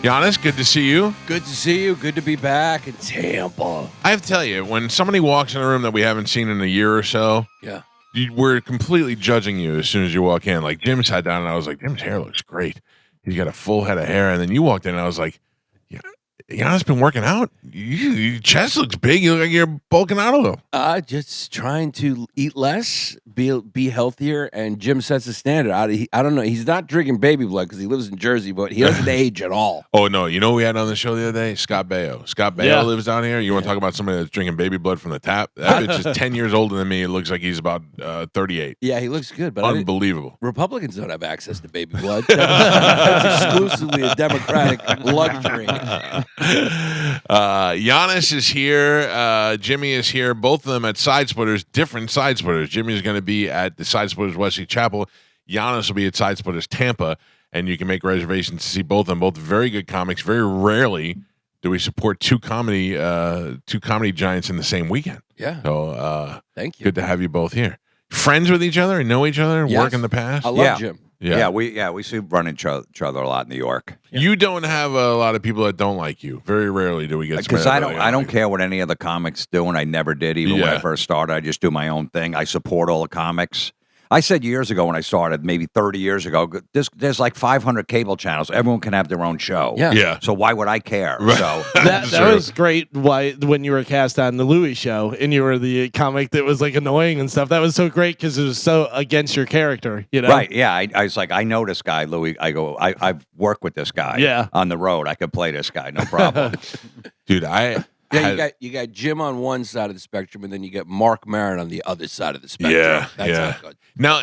Giannis, good to see you. Good to see you. Good to be back in Tampa. I have to tell you, when somebody walks in a room that we haven't seen in a year or so, Yeah. we're completely judging you as soon as you walk in. Like, Jim sat down and I was like, Jim's hair looks great. He's got a full head of hair. And then you walked in and I was like, yeah, Giannis been working out. Your chest looks big. You look like you're bulking out a little. Just trying to eat less, be healthier, and Jim sets the standard. I don't know. He's not drinking baby blood because he lives in Jersey, but he doesn't age at all. Oh, no. You know who we had on the show the other day? Scott Baio. Scott Baio lives down here. You want to talk about somebody that's drinking baby blood from the tap? That bitch is 10 years older than me. It looks like he's about 38. Yeah, he looks good, but unbelievable. Republicans don't have access to baby blood. That's exclusively a Democratic luxury. Giannis is here. Jimmy is here. Both of them at Side Splitters, different Side Splitters. Jimmy is going to be at the Side Splitters Wesley Chapel. Giannis will be at Side Splitters Tampa, and you can make reservations to see both of them. Both very good comics. Very rarely do we support two comedy giants in the same weekend. Yeah. So thank you. Good to have you both here. Friends with each other and know each other. Yes. Work in the past. I love Jim. Yeah, we see run into each other a lot in New York. Yeah. You don't have a lot of people that don't like you. Very rarely do we get because I don't care what any of the comics do, and I never did. Even when I first started, I just do my own thing. I support all the comics. I said years ago when I started, maybe 30 years ago, there's like 500 cable channels. Everyone can have their own show. Yeah. So why would I care? Right. So that was great. When you were cast on the Louis show and you were the comic that was like annoying and stuff. That was so great because it was so against your character. You know. Right. Yeah. I was like, I know this guy, Louis. I've worked with this guy. Yeah. On the road, I could play this guy, no problem. Dude, you got Jim on one side of the spectrum, and then you got Mark Maron on the other side of the spectrum. Yeah, That's how it goes. Now,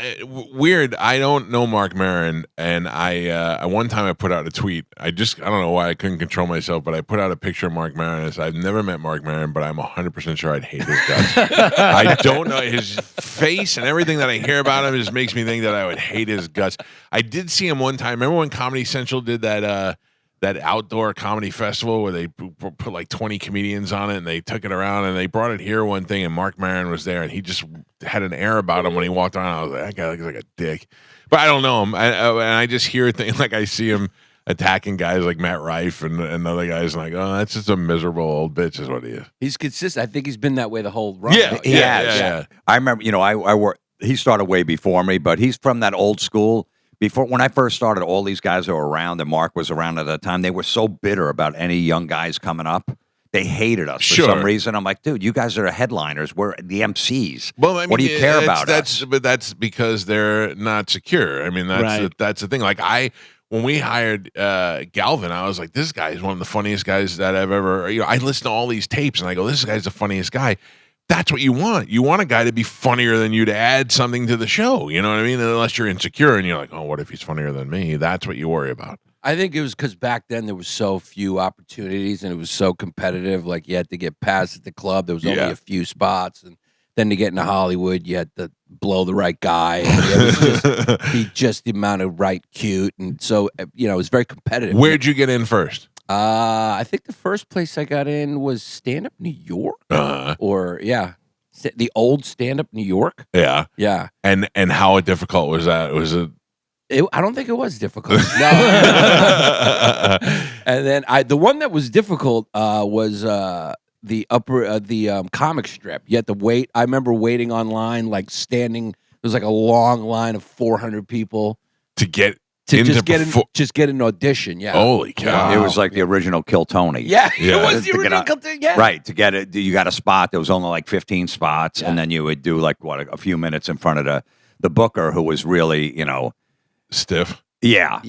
weird. I don't know Mark Maron, and I one time I put out a tweet. I don't know why I couldn't control myself, but I put out a picture of Mark Maron. And said, I've never met Mark Maron, but I'm 100% sure I'd hate his guts. I don't know his face and everything that I hear about him just makes me think that I would hate his guts. I did see him one time. Remember when Comedy Central did that outdoor comedy festival where they put like 20 comedians on it and they took it around and they brought it here one thing and Mark Maron was there and he just had an air about him when he walked around. I was like, that guy looks like a dick. But I don't know him. And I just hear things like I see him attacking guys like Matt Rife and other guys and like, oh, that's just a miserable old bitch is what he is. He's consistent. I think he's been that way the whole run. Yeah. I remember, I worked, he started way before me, but he's from that old school. Before, when I first started, all these guys that were around, and Mark was around at the time, they were so bitter about any young guys coming up. They hated us for some reason. I'm like, dude, you guys are the headliners. We're the MCs. Well, I mean, what do you care about us? But that's because they're not secure. I mean, that's the thing. Like when we hired Galvin, I was like, this guy is one of the funniest guys that I've ever. I listen to all these tapes and I go, this guy's the funniest guy. That's what you want. You want a guy to be funnier than you to add something to the show. You know what I mean? Unless you're insecure and you're like, oh, what if he's funnier than me? That's what you worry about. I think it was because back then there was so few opportunities and it was so competitive. Like you had to get past at the club. There was only a few spots. And then to get into Hollywood, you had to blow the right guy. And it was be just the amount of right cute. And so, it was very competitive. Where'd you get in first? I think the first place I got in was Stand Up New York, the old Stand Up New York. Yeah. And how difficult was that? I don't think it was difficult. No. And then the one that was difficult was the comic strip. You had to wait. I remember waiting online, like standing. There was like a long line of 400 people to get. Just get an audition, yeah. Holy cow! It was like the original Kill Tony. Yeah. It was the original Kill Tony. Yeah, right. To get it, you got a spot. There was only like 15 spots, and then you would do like a few minutes in front of the booker, who was really stiff. Yeah,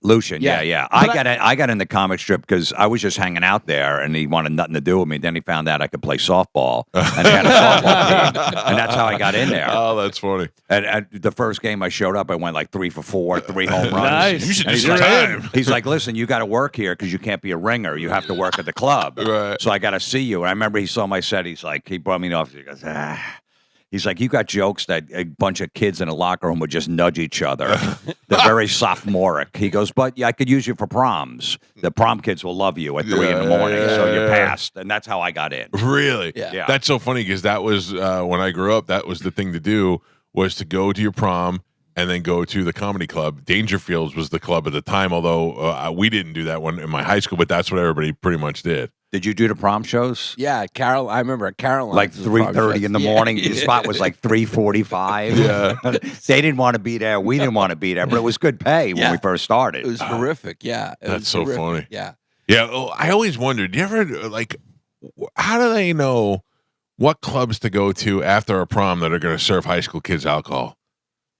Lucian. Yeah. I got in the comic strip because I was just hanging out there, and he wanted nothing to do with me. Then he found out I could play softball, and he had a softball team, and that's how I got in there. Oh, that's funny. And the first game I showed up, I went like 3 for 4, 3 home runs. Nice. You should do some time. He's like, listen, you got to work here because you can't be a ringer. You have to work at the club. Right. So I got to see you. And I remember he saw my set. He brought me off. He goes, He's like, you got jokes that a bunch of kids in a locker room would just nudge each other. They're very sophomoric. He goes, but I could use you for proms. The prom kids will love you at 3 in the morning, so you passed. And that's how I got in. Really? Yeah. That's so funny because that was, when I grew up, that was the thing to do, was to go to your prom and then go to the comedy club. Dangerfields was the club at the time, although we didn't do that one in my high school, but that's what everybody pretty much did. Did you do the prom shows? Yeah, I remember at Caroline's. Like 3:30 in the morning. Your spot was like 3:45. Yeah. They didn't want to be there. We didn't want to be there, but it was good pay when we first started. It was horrific. Yeah, That's so funny. Yeah. Yeah, I always wondered, do you ever, like, how do they know what clubs to go to after a prom that are going to serve high school kids alcohol?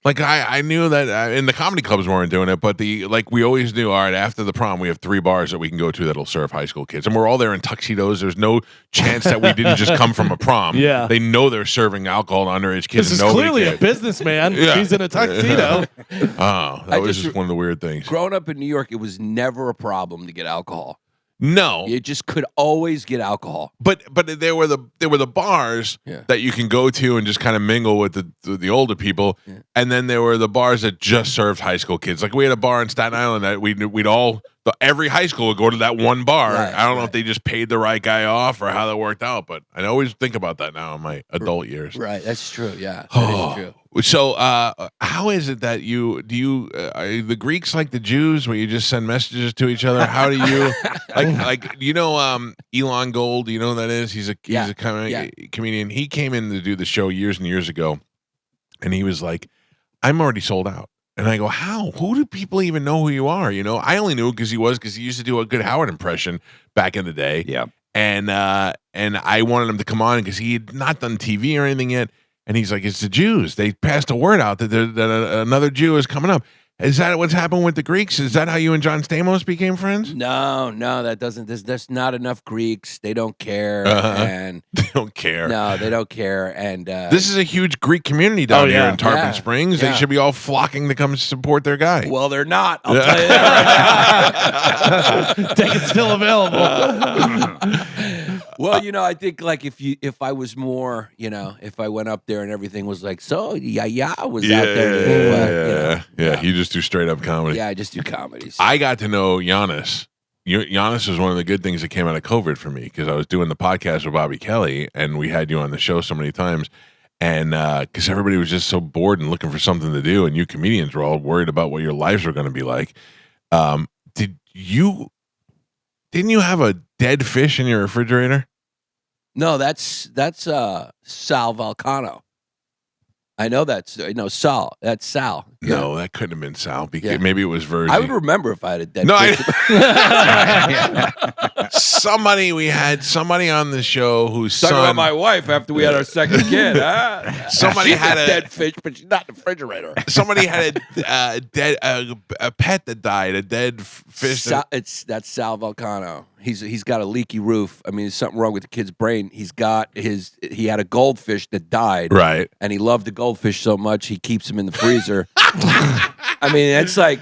Like, I knew that, and the comedy clubs weren't doing it, but we always knew, all right, after the prom, we have 3 bars that we can go to that'll serve high school kids. And we're all there in tuxedos. There's no chance that we didn't just come from a prom. Yeah. They know they're serving alcohol to underage kids. This is Nobody clearly cares. a businessman. Yeah. He's in a tuxedo. Oh, that was just one of the weird things. Growing up in New York, it was never a problem to get alcohol. No. You just could always get alcohol. But there were the bars that you can go to and just kind of mingle with the older people, and then there were the bars that just served high school kids. Like we had a bar in Staten Island that every high school would go to that one bar. Right, I don't know if they just paid the right guy off or how that worked out, but I always think about that now in my adult years. Right, that's true. Yeah, that is true. So, how is it that are the Greeks like the Jews, where you just send messages to each other? How do you Elon Gold? Do you know who that is? He's a comedian. He came in to do the show years and years ago, and he was like, "I'm already sold out." And I go, "How? Who do people even know who you are?" I only knew because he used to do a good Howard impression back in the day. Yeah, and I wanted him to come on because he had not done TV or anything yet. And he's like, "It's the Jews. They passed a word out that another Jew is coming up." Is that what's happened with the Greeks? Is that how you and John Stamos became friends? No, that doesn't. There's not enough Greeks. They don't care, and they don't care. No, they don't care. And this is a huge Greek community down here in Tarpon Springs. Yeah. They should be all flocking to come support their guy. Well, they're not. I'll tell you that right now. Tickets still available. Well, I think like if I was more, if I went up there and everything was like, so Yaya was out there. Yeah. You just do straight up comedy. Yeah, I just do comedies. I got to know Yannis. Yannis was one of the good things that came out of COVID for me because I was doing the podcast with Bobby Kelly, and we had you on the show so many times. And because everybody was just so bored and looking for something to do, and you comedians were all worried about what your lives were going to be like. Didn't you have a dead fish in your refrigerator? No, that's Sal Volcano. I know Sal. That's Sal. Yeah. No, that couldn't have been Sal because maybe it was Virgie. I would remember if I had a dead We had somebody on the show who's talking about my wife after we had our second kid. Huh? Somebody had a dead fish, but she's not in the refrigerator. Somebody had a pet that died, a dead fish. That's Sal Volcano. He's got a leaky roof. I mean, there's something wrong with the kid's brain. He had a goldfish that died. Right. And he loved the goldfish so much he keeps him in the freezer. I mean, it's like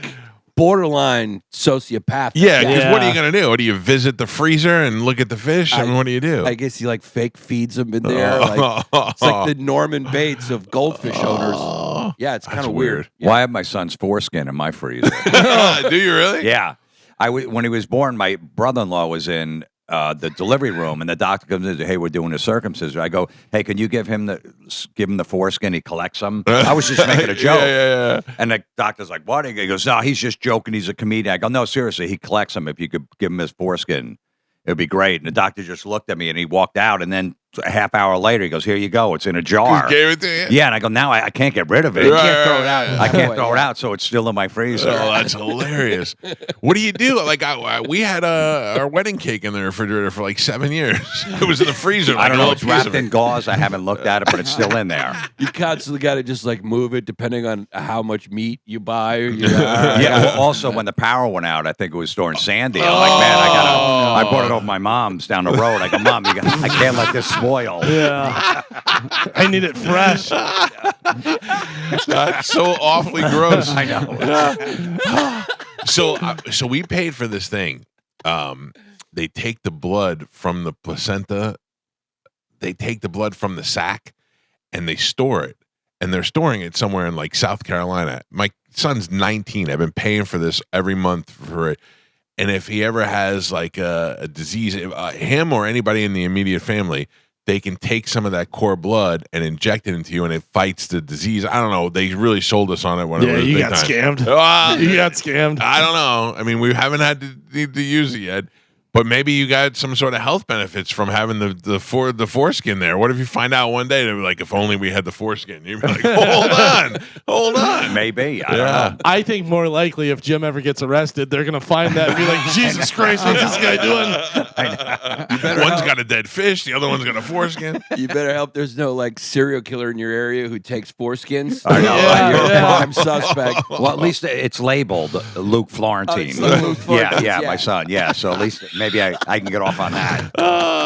borderline sociopathic. Yeah, because what are you going to do? What, do you visit the freezer and look at the fish? I mean, what do you do? I guess he fake feeds them in there. It's like the Norman Bates of goldfish owners. Yeah, it's kind of weird. Well, I have my son's foreskin in my freezer. Do you really? Yeah. When he was born, my brother-in-law was in the delivery room, and the doctor comes in and says, "Hey, we're doing a circumcision." I go, "Hey, can you give him the foreskin? He collects them." I was just making a joke. Yeah. And the doctor's like, "What?" He goes, "No, he's just joking. He's a comedian." I go, "No, seriously, he collects them. If you could give him his foreskin, it'd be great." And the doctor just looked at me and he walked out. And then a half hour later, he goes, "Here you go. It's in a jar." He gave it to you? Yeah, and I go, "Now I can't get rid of it. Right, You can't throw it out. right. I can't throw it out, so it's still in my freezer." Oh, that's hilarious. What do you do? Like, we had our wedding cake in the refrigerator for like 7 years. It was in the freezer. I don't know. Like It's wrapped in gauze. I haven't looked at it, but it's still in there. You constantly got to just move it depending on how much meat you buy. Yeah. Well, also, when the power went out, I think it was storing Sandy. I'm like, man, I brought it over to my mom's down the road. I go, "Mom, I can't let this spoil." Yeah. I need it fresh. That's so awfully gross. I know. So we paid for this thing. They take the blood from the placenta. They take the blood from the sac, and they store it. And they're storing it somewhere in like South Carolina. My son's 19. I've been paying for this every month for it. And if he ever has like a disease, him or anybody in the immediate family, they can take some of that core blood and inject it into you, and it fights the disease. I don't know. They really sold us on it when it was you big got time. scammed. You got scammed. I don't know. I mean, we haven't had to use it yet. But maybe you got some sort of health benefits from having the foreskin there. What if you find out one day they're like, if only we had the foreskin? You'd be like, hold on. Maybe. I don't know. I think more likely if Jim ever gets arrested, they're gonna find that and be like, Jesus Christ, what's this guy doing? One's got a dead fish, the other one's got a foreskin. You better hope there's no like serial killer in your area who takes foreskins. I know. Yeah, You're yeah. a prime suspect. Well, at least it's labeled Luke Florentine. it's Luke Florentine, yeah, yeah. my son. Yeah, so at least maybe I can get off on that.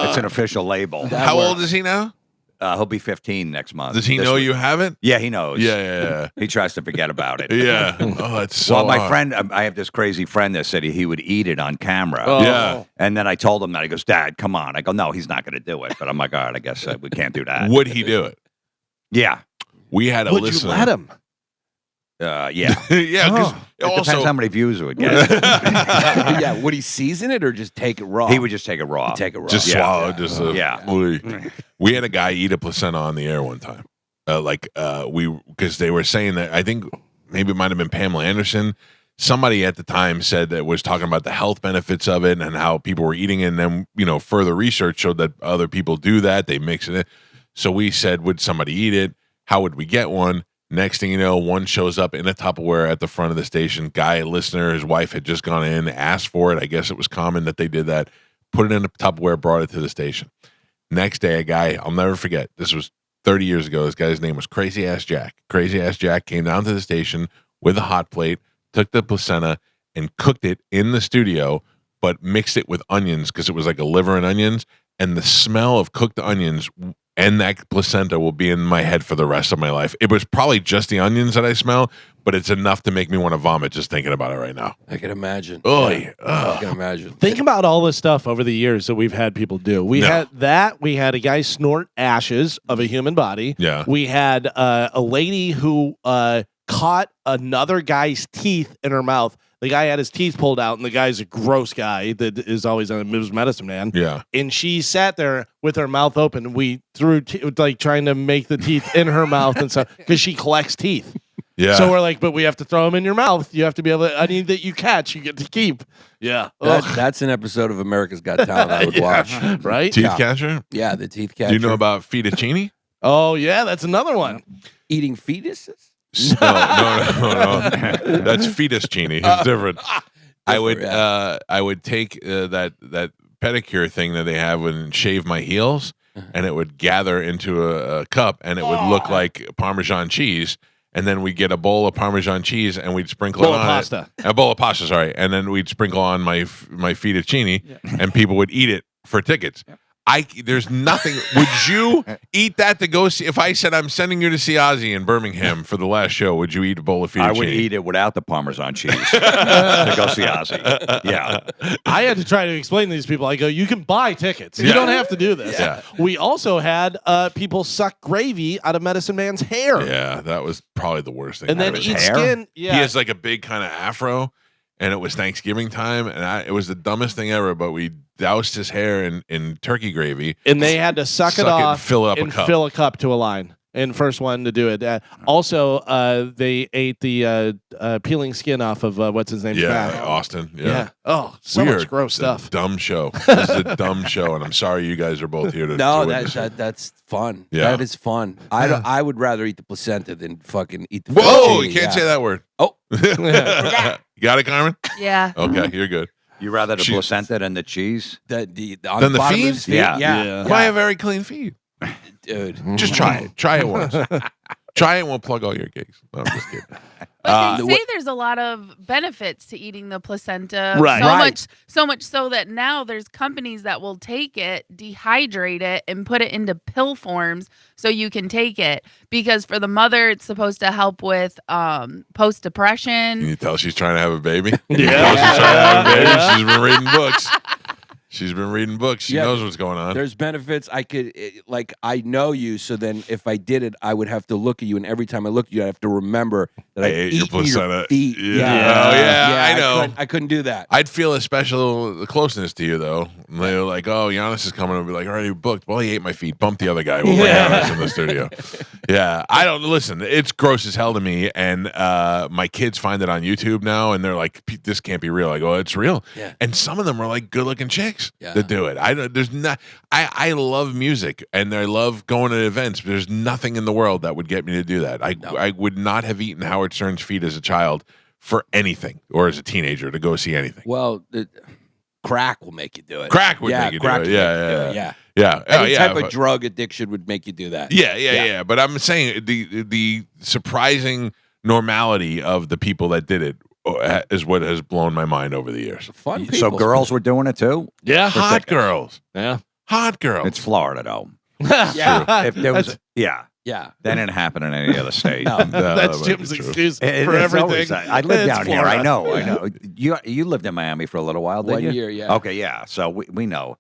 It's an official label. How old is he now? He'll be 15 next month. Does he This know week. you have it? Yeah, he knows. Yeah. He tries to forget about it. Yeah. Oh, it's so Well, my hard. friend, I have this crazy friend that said he would eat it on camera. Oh. Yeah. And then I told him that. He goes, Dad, come on. I go, no, he's not going to do it. But I'm like, all right, I guess we can't do that. Would he do it? Yeah. We had a Would listener. you let him? Yeah. Yeah, because It depends also how many views it would get. Yeah, would he season it or just take it raw? He would just take it raw. take it raw. just Yeah. swallow. Just Yeah. we had a guy eat a placenta on the air one time. Because they were saying that I think maybe it might have been Pamela Anderson. Somebody at the time said that was talking about the health benefits of it and how people were eating it. And then further research showed that other people do that. They mix it in. So we said, would somebody eat it? How would we get one? Next thing you know, one shows up in a Tupperware at the front of the station. Guy, a listener, his wife had just gone in, asked for it. I guess it was common that they did that. Put it in a Tupperware, brought it to the station. Next day, a guy, I'll never forget, this was 30 years ago. This guy's name was Crazy Ass Jack. Crazy Ass Jack came down to the station with a hot plate, took the placenta, and cooked it in the studio, but mixed it with onions because it was like a liver and onions. And the smell of cooked onions and that placenta will be in my head for the rest of my life. It was probably just the onions that I smell, but it's enough to make me want to vomit just thinking about it right now. I can imagine. Oy, I can imagine. Think about all the stuff over the years that we've had people do. We had a guy snort ashes of a human body. Yeah. We had a lady who caught another guy's teeth in her mouth. The guy had his teeth pulled out, and the guy's a gross guy that is always on Ms. Medicine Man. Yeah. And she sat there with her mouth open. We threw trying to make the teeth in her mouth and stuff because she collects teeth. Yeah. So we're like, but we have to throw them in your mouth. You have to be able to, any that you catch, you get to keep. Yeah. That's an episode of America's Got Talent I would watch. Right? Teeth Yeah. catcher? Yeah, the teeth catcher. Do you know about fettuccine? Oh, yeah. That's another one. eating fetuses? No. That's fetus genie. It's different. I would take that pedicure thing that they have and shave my heels, and it would gather into a cup, and it would look like Parmesan cheese. And then we'd get a bowl of Parmesan cheese, and we'd sprinkle Bowl it of on pasta. it. A bowl of pasta, sorry. And then we'd sprinkle on my fettuccine, and people would eat it for tickets. There's nothing. Would you eat that to go see? If I said I'm sending you to see Ozzy in Birmingham for the last show, would you eat a bowl of fettuccine? I would eat it without the Parmesan cheese to go see Ozzy. Yeah. I had to try to explain to these people. I go, you can buy tickets. You don't have to do this. Yeah. We also had people suck gravy out of Medicine Man's hair. Yeah, that was probably the worst thing. And then I've ever eat seen. skin. Yeah. He has like a big kind of afro, and it was Thanksgiving time, and it was the dumbest thing ever. But we doused his hair in turkey gravy, and they had to suck it and off fill up and a cup. fill a cup to a line. And first one to do it. Also, they ate the peeling skin off of what's his name? Yeah, Austin. Yeah. Oh, so Weird. much gross It's a stuff. dumb show. This is a dumb show, and I'm sorry you guys are both here to. No, to witness it. that's fun. Yeah. That is fun. I would rather eat the placenta than fucking eat the. Whoa! fettuccine, You can't yeah. say that word. Oh. You got it, Carmen? Yeah. Okay, you're good. You rather the Jeez. placenta than the cheese? On Than the the bottom of feet? his feet? Yeah. Yeah. Why have very clean feet? Dude. Just try it. Try it once. Try it and we'll plug all your gigs. No, I'm just kidding. But they what- say there's a lot of benefits to eating the placenta. Right. So much so that now there's companies that will take it, dehydrate it, and put it into pill forms so you can take it. Because for the mother, it's supposed to help with Can post-depression. you tell she's trying to have a baby? Yeah. You tell she's trying to have a baby. She's been reading books. She's been reading books. She Yeah, knows what's going on. There's benefits. Like I know you, so then if I did it, I would have to look at you, and every time I look at you, I have to remember that I ate your eat your placenta. feet. Yeah. Oh, yeah, I know. I couldn't do that. I'd feel a special closeness to you, though. And they were like, "Oh, Giannis is coming." I'd be like, "All right, you booked." Well, he ate my feet. Bump the other guy. We'll bring Giannis in the studio. Yeah, I don't listen. It's gross as hell to me, and my kids find it on YouTube now, and they're like, "This can't be real." I go, "It's real." Yeah. And some of them are like good-looking chicks Yeah. that do it. I love music, and I love going to events. But there's nothing in the world that would get me to do that. I would not have eaten Howard Stern's feet as a child for anything, or as a teenager to go see anything. Well, crack will make you do it. Crack would make you do crack it. will make you do it. Yeah. Any type of drug addiction would make you do that. Yeah. But I'm saying the surprising normality of the people that did it is what has blown my mind over the years. Fun people. So girls were doing it too. Yeah. Hot girls. Yeah. Hot girls. It's Florida though. Yeah. If there was, Yeah. that didn't happen in any other state. No. That's that might Jim's be true. excuse It- for it's everything. always that. I live It's down here. I Florida. know. You lived in Miami for a little while, didn't 1 you? year, yeah. Okay, yeah. So we know.